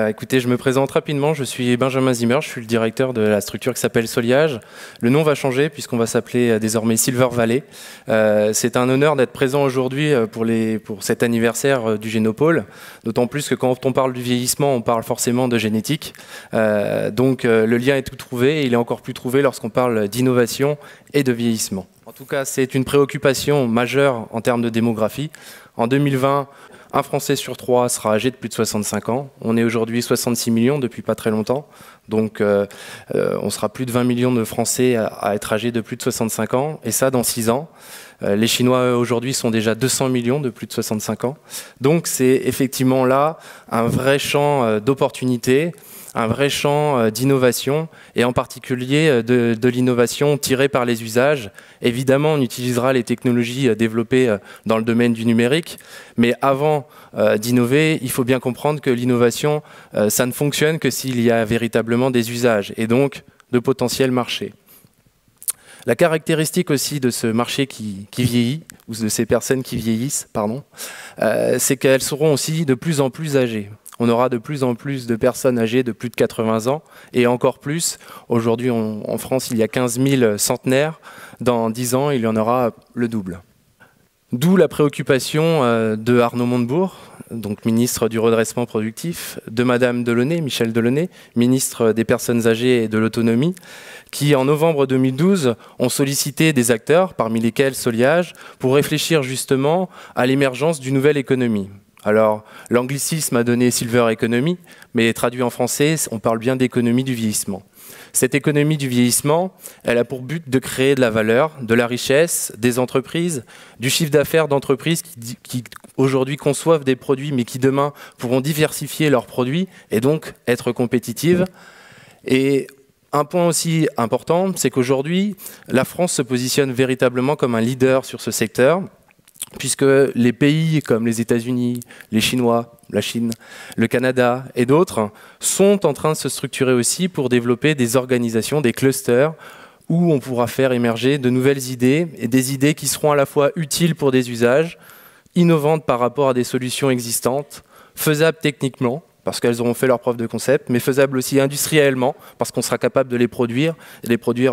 Écoutez, je me présente rapidement. Je suis Benjamin Zimmer, je suis le directeur de la structure qui s'appelle Soliage. Le nom va changer puisqu'on va s'appeler désormais Silver Valley. C'est un honneur d'être présent aujourd'hui pour cet anniversaire du Génopôle, d'autant plus que quand on parle du vieillissement, on parle forcément de génétique. Le lien est tout trouvé et il est encore plus trouvé lorsqu'on parle d'innovation et de vieillissement. En tout cas, c'est une préoccupation majeure en termes de démographie. En 2020, un Français sur 3 sera âgé de plus de 65 ans. On est aujourd'hui 66 millions depuis pas très longtemps. Donc on sera plus de 20 millions de Français à être âgés de plus de 65 ans. Et ça dans 6 ans. Les Chinois aujourd'hui sont déjà 200 millions de plus de 65 ans. Donc c'est effectivement là un vrai champ d'opportunités, un vrai champ d'innovation et en particulier de l'innovation tirée par les usages. Évidemment, on utilisera les technologies développées dans le domaine du numérique, mais avant d'innover, il faut bien comprendre que l'innovation, ça ne fonctionne que s'il y a véritablement des usages et donc de potentiels marchés. La caractéristique aussi de ce marché qui vieillit, ou de ces personnes qui vieillissent, c'est qu'elles seront aussi de plus en plus âgées. On aura de plus en plus de personnes âgées de plus de 80 ans et encore plus. Aujourd'hui, en France, il y a 15 000 centenaires. Dans 10 ans, il y en aura le double. D'où la préoccupation de Arnaud Montebourg, donc ministre du redressement productif, de Madame Delaunay, Michèle Delaunay, ministre des personnes âgées et de l'autonomie, qui en novembre 2012 ont sollicité des acteurs, parmi lesquels Soliage, pour réfléchir justement à l'émergence d'une nouvelle économie. Alors, l'anglicisme a donné Silver Economy, mais traduit en français, on parle bien d'économie du vieillissement. Cette économie du vieillissement, elle a pour but de créer de la valeur, de la richesse, des entreprises, du chiffre d'affaires d'entreprises qui aujourd'hui conçoivent des produits, mais qui demain pourront diversifier leurs produits et donc être compétitives. Et un point aussi important, c'est qu'aujourd'hui, la France se positionne véritablement comme un leader sur ce secteur, puisque les pays comme les États-Unis, les Chinois, la Chine, le Canada et d'autres sont en train de se structurer aussi pour développer des organisations, des clusters, où on pourra faire émerger de nouvelles idées, et des idées qui seront à la fois utiles pour des usages, innovantes par rapport à des solutions existantes, faisables techniquement, parce qu'elles auront fait leur preuve de concept, mais faisables aussi industriellement, parce qu'on sera capable de les produire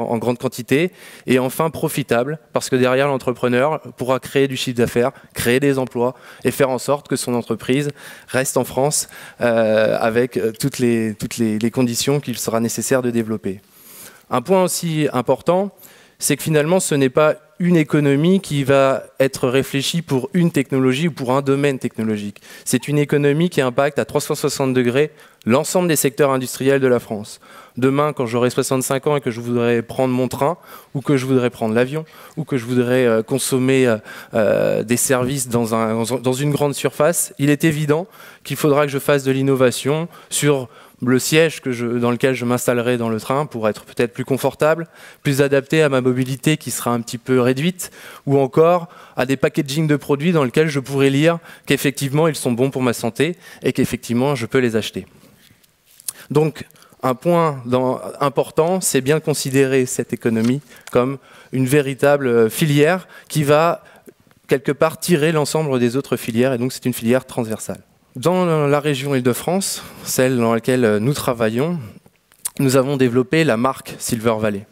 en grande quantité, et enfin profitables, parce que derrière l'entrepreneur pourra créer du chiffre d'affaires, créer des emplois, et faire en sorte que son entreprise reste en France avec toutes les conditions qu'il sera nécessaire de développer. Un point aussi important, c'est que finalement ce n'est pas une économie qui va être réfléchie pour une technologie ou pour un domaine technologique. C'est une économie qui impacte à 360 degrés l'ensemble des secteurs industriels de la France. Demain, quand j'aurai 65 ans et que je voudrais prendre mon train, ou que je voudrais prendre l'avion, ou que je voudrais consommer des services dans une grande surface, il est évident qu'il faudra que je fasse de l'innovation sur le siège dans lequel je m'installerai dans le train pour être peut-être plus confortable, plus adapté à ma mobilité qui sera un petit peu réduite, ou encore à des packaging de produits dans lesquels je pourrais lire qu'effectivement ils sont bons pour ma santé et qu'effectivement je peux les acheter. Donc un point important, c'est bien considérer cette économie comme une véritable filière qui va quelque part tirer l'ensemble des autres filières, et donc c'est une filière transversale. Dans la région Île-de-France, celle dans laquelle nous travaillons, nous avons développé la marque Silver Valley.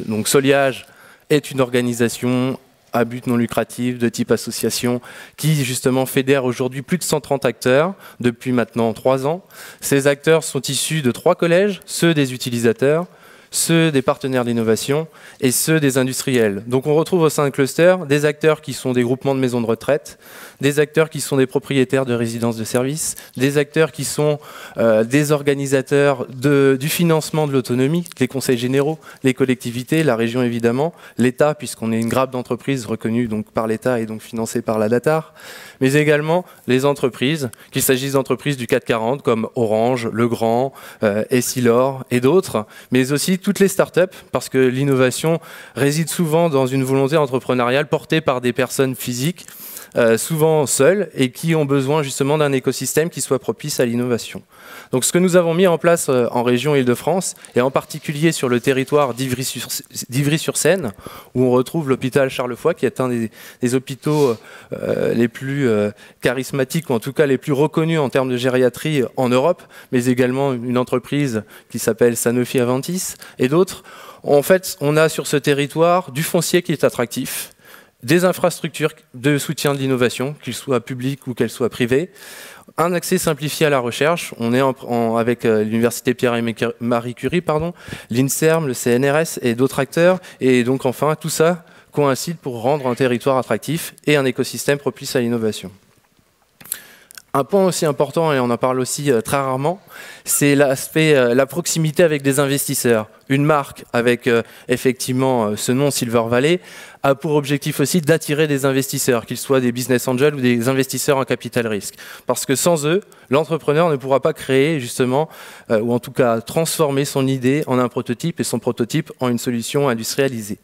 Donc Soliage est une organisation à but non lucratif de type association qui justement fédère aujourd'hui plus de 130 acteurs depuis maintenant 3 ans. Ces acteurs sont issus de 3 collèges, ceux des utilisateurs, ceux des partenaires d'innovation et ceux des industriels. Donc on retrouve au sein de clusters des acteurs qui sont des groupements de maisons de retraite, des acteurs qui sont des propriétaires de résidences de services, des acteurs qui sont des organisateurs du financement de l'autonomie, les conseils généraux, les collectivités, la région évidemment, l'État puisqu'on est une grappe d'entreprises reconnue donc par l'État et donc financée par la DATAR, mais également les entreprises, qu'il s'agisse d'entreprises du CAC 40 comme Orange, Legrand, Essilor et d'autres, mais aussi aussi toutes les startups, parce que l'innovation réside souvent dans une volonté entrepreneuriale portée par des personnes physiques, souvent seules, et qui ont besoin justement d'un écosystème qui soit propice à l'innovation. Donc ce que nous avons mis en place en région Île-de-France, et en particulier sur le territoire d'Ivry-sur-Seine, où on retrouve l'hôpital Charles-Foix, qui est un des hôpitaux les plus charismatiques, ou en tout cas les plus reconnus en termes de gériatrie en Europe, mais également une entreprise qui s'appelle Sanofi Aventis, et d'autres. En fait, on a sur ce territoire du foncier qui est attractif, des infrastructures de soutien de l'innovation, qu'elles soient publiques ou qu'elles soient privées, un accès simplifié à la recherche. On est avec l'Université Pierre et Marie Curie, l'INSERM, le CNRS et d'autres acteurs. Et donc enfin, tout ça coïncide pour rendre un territoire attractif et un écosystème propice à l'innovation. Un point aussi important, et on en parle aussi très rarement, c'est l'aspect, la proximité avec des investisseurs. Une marque avec effectivement ce nom Silver Valley a pour objectif aussi d'attirer des investisseurs, qu'ils soient des business angels ou des investisseurs en capital risque. Parce que sans eux, l'entrepreneur ne pourra pas créer justement, ou en tout cas transformer son idée en un prototype et son prototype en une solution industrialisée.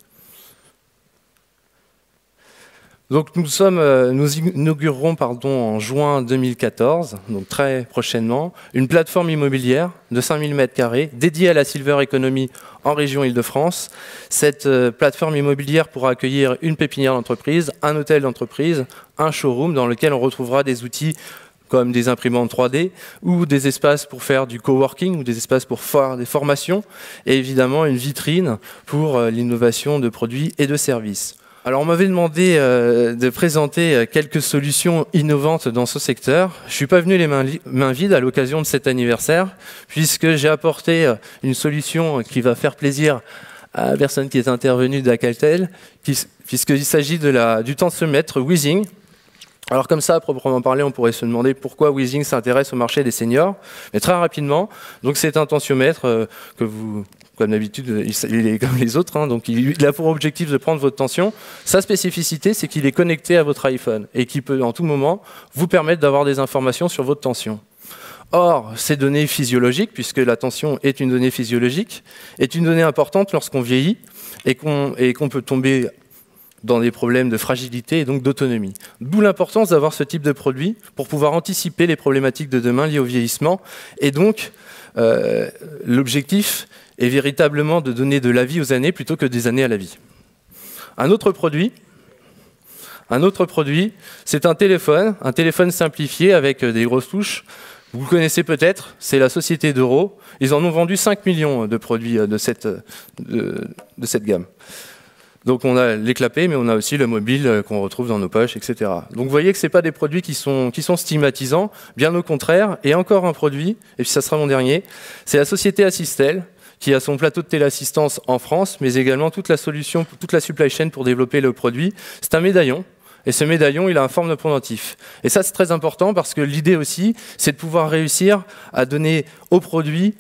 Donc nous inaugurerons en juin 2014, donc très prochainement, une plateforme immobilière de 5000 m² dédiée à la Silver Economy en région Île-de-France. Cette plateforme immobilière pourra accueillir une pépinière d'entreprise, un hôtel d'entreprise, un showroom dans lequel on retrouvera des outils comme des imprimantes 3D ou des espaces pour faire du coworking ou des espaces pour faire des formations et évidemment une vitrine pour l'innovation de produits et de services. Alors on m'avait demandé de présenter quelques solutions innovantes dans ce secteur. Je ne suis pas venu les mains vides à l'occasion de cet anniversaire, puisque j'ai apporté une solution qui va faire plaisir à la personne qui est intervenue d'Alcatel, puisqu'il s'agit du tensiomètre Weezing. Alors comme ça, à proprement parler, on pourrait se demander pourquoi Weezing s'intéresse au marché des seniors. Mais très rapidement, donc c'est un tensiomètre que vous... Comme d'habitude, il est comme les autres, donc il a pour objectif de prendre votre tension. Sa spécificité, c'est qu'il est connecté à votre iPhone et qui peut, en tout moment, vous permettre d'avoir des informations sur votre tension. Or, ces données physiologiques, puisque la tension est une donnée physiologique, est une donnée importante lorsqu'on vieillit et qu'on peut tomber dans des problèmes de fragilité et donc d'autonomie. D'où l'importance d'avoir ce type de produit pour pouvoir anticiper les problématiques de demain liées au vieillissement. Et donc, l'objectif est véritablement de donner de la vie aux années plutôt que des années à la vie. Un autre produit, c'est un téléphone simplifié avec des grosses touches. Vous le connaissez peut-être, c'est la société d'Euro. Ils en ont vendu 5 millions de produits de cette gamme. Donc on a les clapets, mais on a aussi le mobile qu'on retrouve dans nos poches, etc. Donc vous voyez que ce n'est pas des produits qui sont stigmatisants, bien au contraire. Et encore un produit, et puis ça sera mon dernier, c'est la société Assistel, qui a son plateau de téléassistance en France, mais également toute la solution, toute la supply chain pour développer le produit. C'est un médaillon, et ce médaillon, il a une forme de pendentif. Et ça, c'est très important parce que l'idée aussi, c'est de pouvoir réussir à donner au produit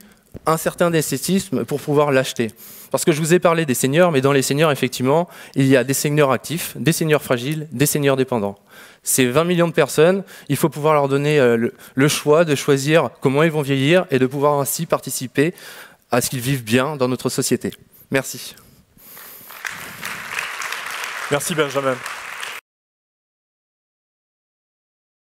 un certain esthétisme pour pouvoir l'acheter. Parce que je vous ai parlé des seniors, mais dans les seniors, effectivement, il y a des seniors actifs, des seniors fragiles, des seniors dépendants. Ces 20 millions de personnes, il faut pouvoir leur donner le choix de choisir comment ils vont vieillir et de pouvoir ainsi participer à ce qu'ils vivent bien dans notre société. Merci. Merci Benjamin.